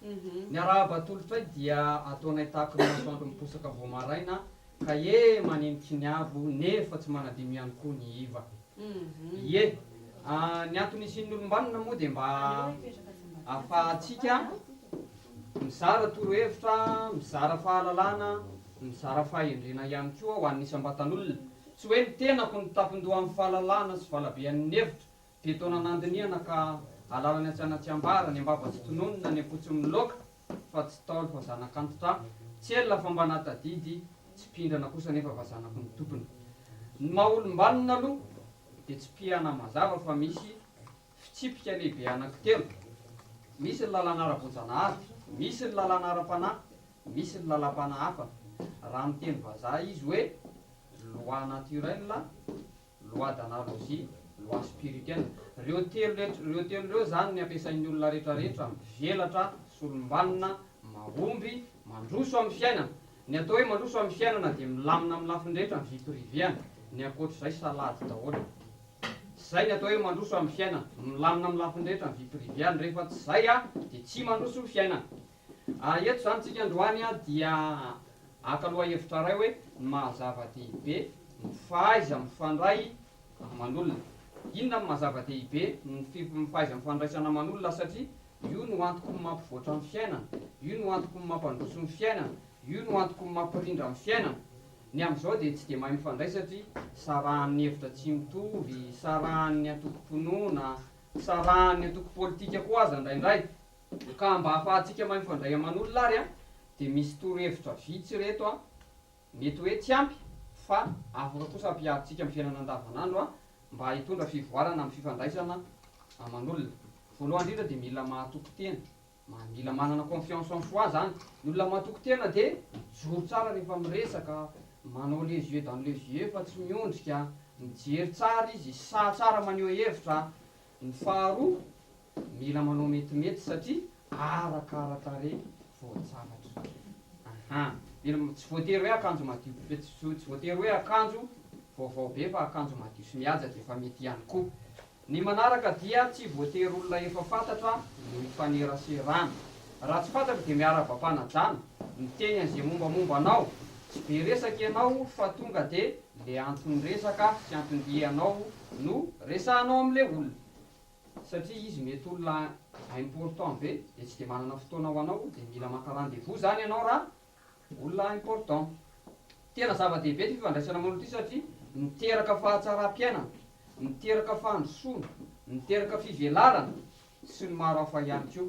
Ny arahabatolotray dia ataonay tahaka ny masoandro miposaka vao maraina ka manenitry ny avo nefa tsy manadimy ihany koa ny iva. Ny antony isian'ny olombanona moa dia mba ahafahantsika mizara torohevitra, mizara fahalalana, mizara fahendrena ihany koa ho an'ny isam-batan'olona. Tsy hoe ny tenako ny tapindoha amin'ny fahalalana sy falabean'ny hevitra dia taona nandiniana ka alalany atsanatsy ambara ny ambava tsy tononona ny apotsy miloaka fa tsy taolo fa zanak'antitra tsy elona fa mba natadidy tsy pindrana kosa nefa fa zanaky ny tompony. Ny maha olombanona aloha dia tsy pihana mazava fa misy fitsipika lehibe anankitelo. Misy ny lalàna ara-boajanahary, misy ny lalàna ara-panahy, misy ny lalam-panahafa. Raha ny teny vazaha izy hoe loi naturelle, loi d'analogie, loi spirituelle. Reo telo reo zany ny ampiasain'ny olona rehetrarehetra mivelatra, solombanina, mahomby, mandroso amin'ny fiainana. Ny atao hoe mandroso amin'ny fiainana dia milamina amin'ny lafindrehetra ny vitoriviana, ny ankoatr'izay salady daholo. Zay ny atao hoe mandroso amin'ny fiainana, milamina amin'ny lafindrehetra ny vitoriviana. Rehefa tsy zay dia tsy mandroso ny fiainana. Eto zany tsika androany dia akaloha hevitra ray hoe mahazava-dehibe ny fahaiza mifandray aman'olona. Inona ny mahazava-dehibe ny fahaiza mifandraisana aman'olona satria io no antoko ny mampivoatra ny fiainana, io no antoko ny mampandroso ny fiainana, io no antoko ny mampirindra ny fiainana. Ny amin'izao dia tsy dia mahay mifandray satria sarahan'ny hevitra tsy mitovy, sarahan'ny atoko-ponoana, sarahan'ny atoko-politika koa aza indraindray. Ka mba ahafahantsika mahay mifandray aman'olona ary dia misy torohevitra vitsy reto mety hoe tsy ampy fa afaka kosa ampiarintsika amin'ny fiainana andavanandro mba hitondra fivoarana amin'ny fifandraisana aman'olona. Voalohany indrindra dia mila mahatoko-tena, mila manana confiance en soi zany. Ny olona mahatoko-tena dia mijoro tsara rehefa miresaka, manao les yeux dans les yeux fa tsy miondrika, mijery tsara izy, saha tsara maneho hevitra. Ny faharoa, mila manao metimety satria arakaraka voajavatra. Tsy voatery hoe akanjo madio be, tsy voatery hoe akanjo vaovao be fa akanjo madio sy mihaja dia efa mety ihany koa. Ny manaraka dia tsy voatery olona efa fantatra no hifaneraserana. Raha tsy fantatra dia miara-bampanajana, miteny an'izay mombamomba anao, tsy be resaka ianao fa tonga dia le antony resaka sy antony dianao no resahanao amin'ilay olona. Satria izy mety olona important be dia tsy dia manana fotoana ho anao dia mila maka rendez-vous zany ianao raha olona important. Tena zava-dehibe ty fifandraisana aman'olona ity satria miteraka fahatsaram-piainana, miteraka fandrosoana, miteraka fivelarana sy ny maro hafa ihany koa.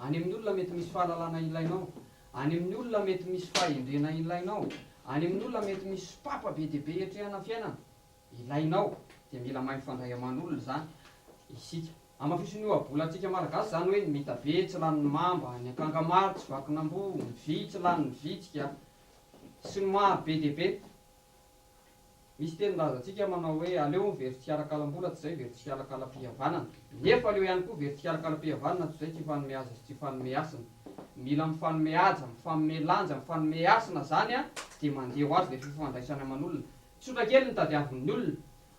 Any amin'ny olona mety misy fahalalana ilainao, any amin'ny olona mety misy fahendrena ilainao, any amin'ny olona mety misy papa be dia be hiatrehana fiainana ilainao dia mila mahay mifandray aman'olona zany isika. Amafisin'io abolantsika malagasy zany hoe mita be tsy lany ny mamba, ny akanga maro tsy vakin'ambo, ny vy tsy lany ny vitsika sy ny maro be dia be. Misy tenin-drazantsika manao hoe aleo very tsy hiarakalam-bola tsy izay very tsy hiarakalam-pihavanana. Nefa aleo ihany koa very tsy hiarakalam-pihavanana tsy izay tsy hifanome aza sy tsy hifanome asina. Mila mifanome aja, mifanome lanja, mifanome asina zany dia mandeha ho azy le fifandraisana aman'olona. Tsotra kely ny tadiavin'ny olona,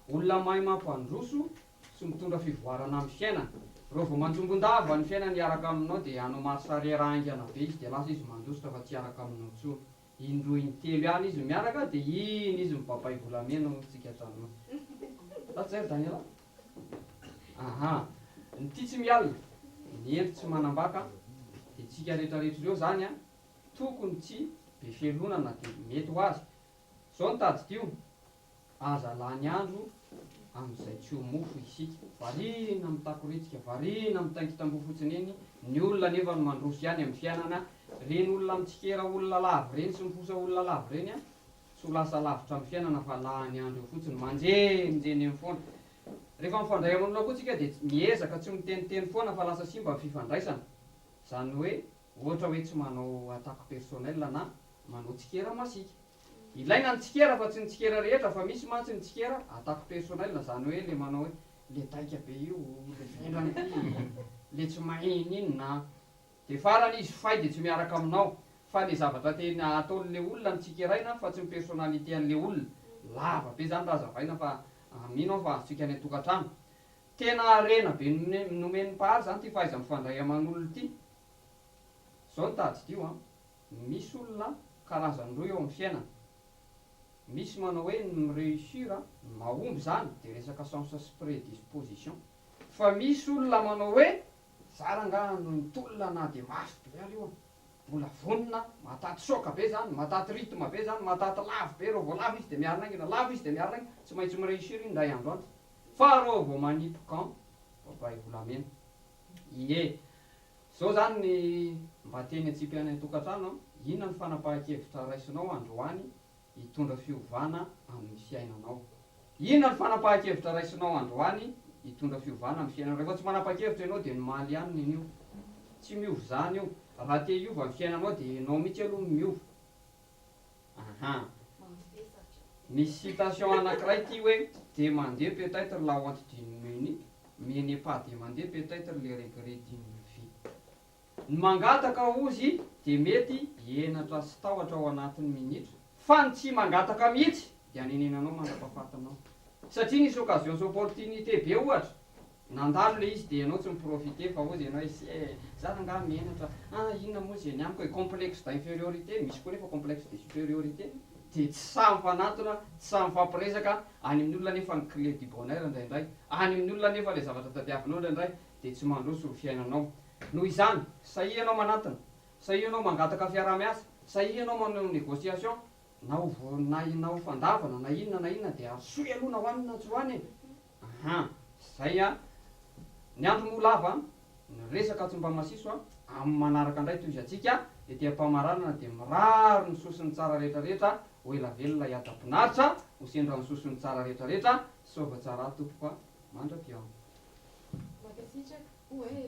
olona mahay mampandroso sy mitondra fivoarana amin'ny fiainana. Raha vao manjombon-dava ny fiainana hiaraka aminao dia hanao mahasarera haingana be izy dia lasa izy mandositra fa tsy hiaraka aminao intsony. Indroa intelo ihany izy miaraka dia iny izy mibabay volamena tsika hatraminao. Zay ry Daniela. Ny tia tsy mialina, ny endry tsy manambaka dia tsika rehetrarehetra ireo zany tokony tsy be fialonana dia mety ho azy. Zao ny tadidio, aza lany andro amin'izay tsy ho mofo isika. Variana mitakoritsika, variana mitaingitam-bo fotsiny eny. Ny olona nefa no mandroso ihany amin'ny fiainana. Reny olona mitsikera olona lavo reny sy mifosa olona lavo reny tsy ho lasa lavitra amin'ny fiainana fa lany andro eo fotsiny manjenjeny amin'ny foana. Rehefa mifandray aman'olona koa tsika dia miezaka tsy miteniteny foana fa lasa simba ny fifandraisana. Zany hoe ohatra hoe tsy manao attaque personnelle na manao tsikera masika. Ilaina ny tsikera fa tsy ny tsikera rehetra fa misy mantsy ny tsikera attaque personnelle zany hoe le manao hoe le taika be io, le vendrany ity, le tsy mahino inona. Dia farany izy fay dia tsy miaraka aminao fa le zavatra tena ataon'ilay olona ny tsikeraina fa tsy ny personnalité an'ilay olona. Lava be zany raha zavaina fa mino aho fa azotsika any an-tokantrano. Tena arena be nomen'ny mpahary zany ty fahaiza mifandray aman'olona ity zao tady io a misy olona karazany roa eo amin'ny fiainana. Misy manao hoe ny réussir mahomby zany de resaka chance sy prédisposition, fa misy olona manao hoe zarangano nitolona na de maso be ary io mbola vonona mataty soka be zany, mataty rythme be zany, mataty lavo be reo vao lavo izy de miarina aingina, lavo izy de miarina aingina, tsy maintsy miréussir iny ndray andro anty fa reo vao manipy babay volamena. Ie, zao zany ny mba teny atsipy any tokantrano, inona ny fanapahan-kevitra raisinao androany hitondra fiovana amin'ny fiainanao. Inona ny fanapahan-kevitra raisinao androany hitondra fiovana amin'ny fiainanao. Rehefa tsy manapa-kevitra ianao de nomaly ihany io, tsy miova zany io. Raha te hiova amin'ny fiainanao de ianao mihitsy aloha miova. Misy citation anankiray ty hoe de mandeha peut-être la honte d'une nuit, mais n'est pas de mandeha peut-être le regret d'une vie. Ny mangataka ozy de mety enatra sy tahotra ao anatin'ny minitra, fa ny tsy mangataka mihitsy de anenenanao mandrapahafatanao. Satria nisy occasion sy opportunité be ohatra, nandalo le izy de ianao tsy miprofite fa ozy ianao hoe zany nga mienatra, inona moa zay ny amiko hoe complexe d'infériorité, misy koa nefa complexe de supériorité, de tsy samy fanatona, tsy samy fampiresaka, any amin'ny olona nefa ny clé du bonheur indraindray, any amin'ny olona nefa le zavatra tadiavinao indraindray de tsy mandroso ny fiainanao. Noho izany, sahia ianao manatona, sahia ianao mangataka fiara-miasa, sahia ianao manao négociation, na ho fandavana na inona de asoy aloha na hoanina tsy hoany e. Zay a, ny andro molava ny resaka tsy mba masiso amin'ny manaraka indray toy izy atsika de te-pamaranana de miraro ny sosiny tsara rehetrarehetra, ho ela velona hiata-pinaritra, ho sendra ny sosiny tsara rehetrarehetra, saova tsara tompoka mandra-piao.